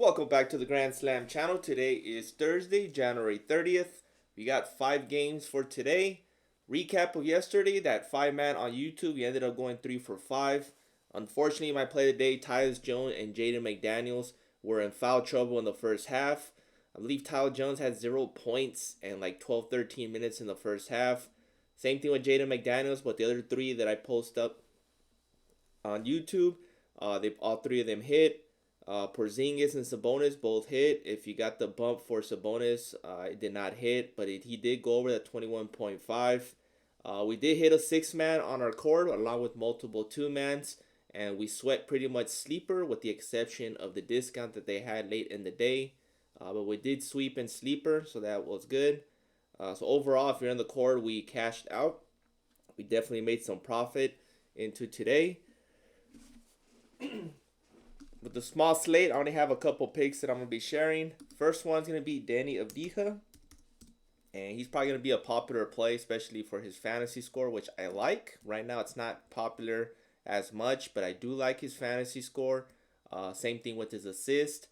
Welcome back to the Grand Slam channel. Today is Thursday, January 30th. We got 5 games for today. Recap of yesterday, that 5-man on YouTube, we ended up going 3 for 5. Unfortunately, my play of the day, Tyus Jones and Jaden McDaniels were in foul trouble in the first half. I believe Tyus Jones had 0 points and like 12-13 minutes in the first half. Same thing with Jaden McDaniels, but the other 3 that I post up on YouTube, all 3 of them hit. Porzingis and Sabonis both hit. If you got the bump for Sabonis, it did not hit, but he did go over that 21.5. We did hit a 6-man on our court along with multiple 2-mans, and we sweat pretty much sleeper with the exception of the discount that they had late in the day. But we did sweep and sleeper, so that was good. So overall, if you're in the court, we cashed out. We definitely made some profit into today. With the small slate, I only have a couple picks that I'm going to be sharing. First one's going to be Danny Avdija. And he's probably going to be a popular play, especially for his fantasy score, which I like. Right now, it's not popular as much, but I do like his fantasy score. Same thing with his assist.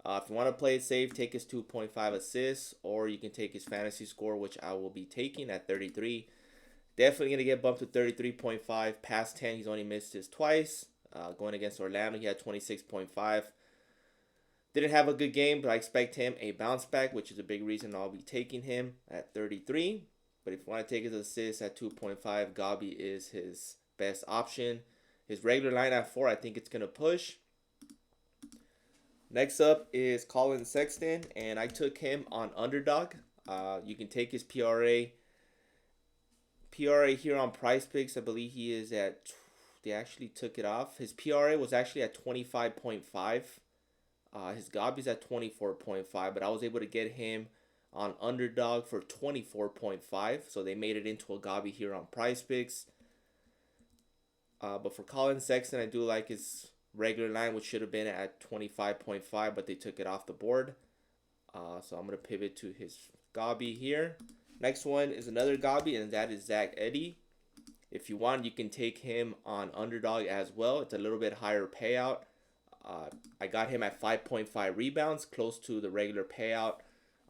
If you want to play it safe, take his 2.5 assists, or you can take his fantasy score, which I will be taking at 33. Definitely going to get bumped to 33.5. Past 10, he's only missed his twice. Going against Orlando, he had 26.5. Didn't have a good game, but I expect him a bounce back, which is a big reason I'll be taking him at 33. But if you want to take his assist at 2.5, Gabi is his best option. His regular line at 4, I think it's going to push. Next up is Colin Sexton, and I took him on underdog. You can take his PRA. PRA here on Price Picks, I believe he is at... They actually took it off. His PRA was actually at 25.5. His Gabi's at 24.5, but I was able to get him on underdog for 24.5. So they made it into a Gabi here on Price Picks. But for Colin Sexton, I do like his regular line, which should have been at 25.5, but they took it off the board. So I'm going to pivot to his Gabi here. Next one is another Gabi, and that is Zach Edey. If you want, you can take him on underdog as well. It's a little bit higher payout. I got him at 5.5 rebounds, close to the regular payout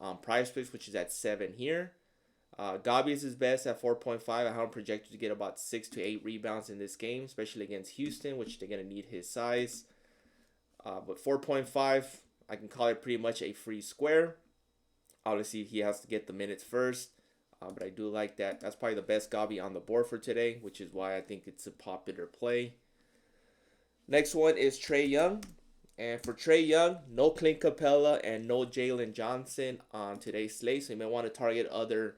on Price Picks, which is at 7 here. Gabi is his best at 4.5. I have him projected to get about 6 to 8 rebounds in this game, especially against Houston, which they're going to need his size. But 4.5, I can call it pretty much a free square. Obviously, he has to get the minutes first. But I do like that. That's probably the best Gabi on the board for today, which is why I think it's a popular play. Next one is Trae Young. And for Trae Young, no Clint Capella and no Jalen Johnson on today's slate. So you may want to target other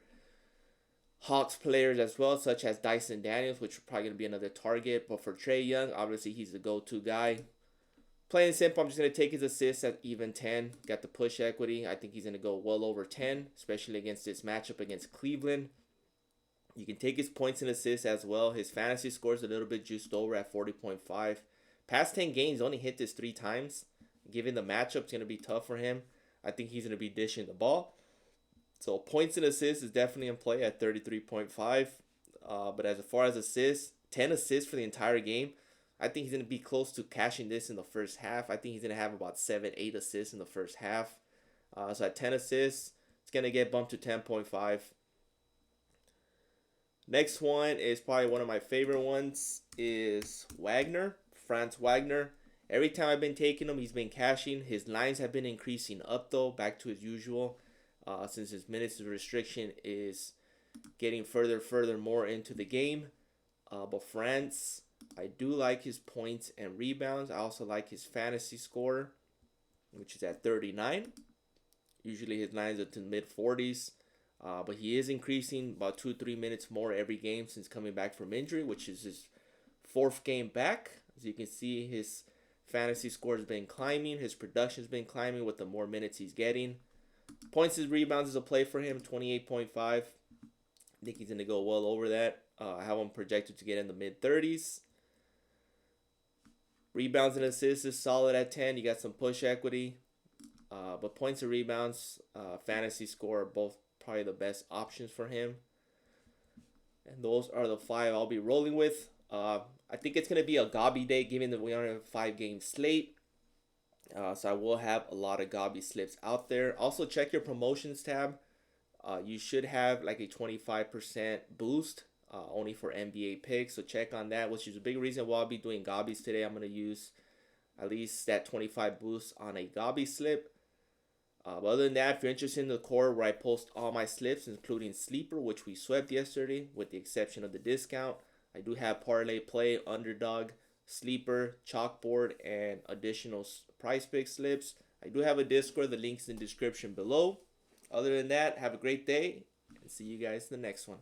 Hawks players as well, such as Dyson Daniels, which are probably going to be another target. But for Trae Young, obviously he's the go-to guy. Plain and simple, I'm just going to take his assists at even 10. Got the push equity. I think he's going to go well over 10, especially against this matchup against Cleveland. You can take his points and assists as well. His fantasy score is a little bit juiced over at 40.5. Past 10 games, only hit this 3 times. Given the matchup, it's going to be tough for him. I think he's going to be dishing the ball. So points and assists is definitely in play at 33.5. But as far as assists, 10 assists for the entire game. I think he's going to be close to cashing this in the first half. I think he's going to have about 7-8 assists in the first half. So at 10 assists, it's going to get bumped to 10.5. Next one is probably one of my favorite ones is Wagner, Franz Wagner. Every time I've been taking him, he's been cashing. His lines have been increasing up, though, back to his usual. Since his minutes of restriction is getting further more into the game. But Franz... I do like his points and rebounds. I also like his fantasy score, which is at 39. Usually his lines are to mid-40s. But he is increasing about 2-3 minutes more every game since coming back from injury, which is his 4th game back. As you can see, his fantasy score has been climbing. His production has been climbing with the more minutes he's getting. Points and rebounds is a play for him, 28.5. I think he's going to go well over that. I have him projected to get in the mid-30s. Rebounds and assists is solid at 10. You got some push equity. But points and rebounds, fantasy score are both probably the best options for him. And those are the 5 I'll be rolling with. I think it's going to be a Gabi day given that we only have a 5-game slate. So I will have a lot of Gobby slips out there. Also check your promotions tab. You should have like a 25% boost only for NBA picks. So check on that, which is a big reason why I'll be doing Gobbies today. I'm going to use at least that 25 boost on a Gobby slip. But other than that, if you're interested in the core where I post all my slips, including Sleeper, which we swept yesterday, with the exception of the discount, I do have Parlay Play, Underdog, Sleeper, Chalkboard, and additional price pick slips. I do have a Discord. The link's in the description below. Other than that, have a great day, and see you guys in the next one.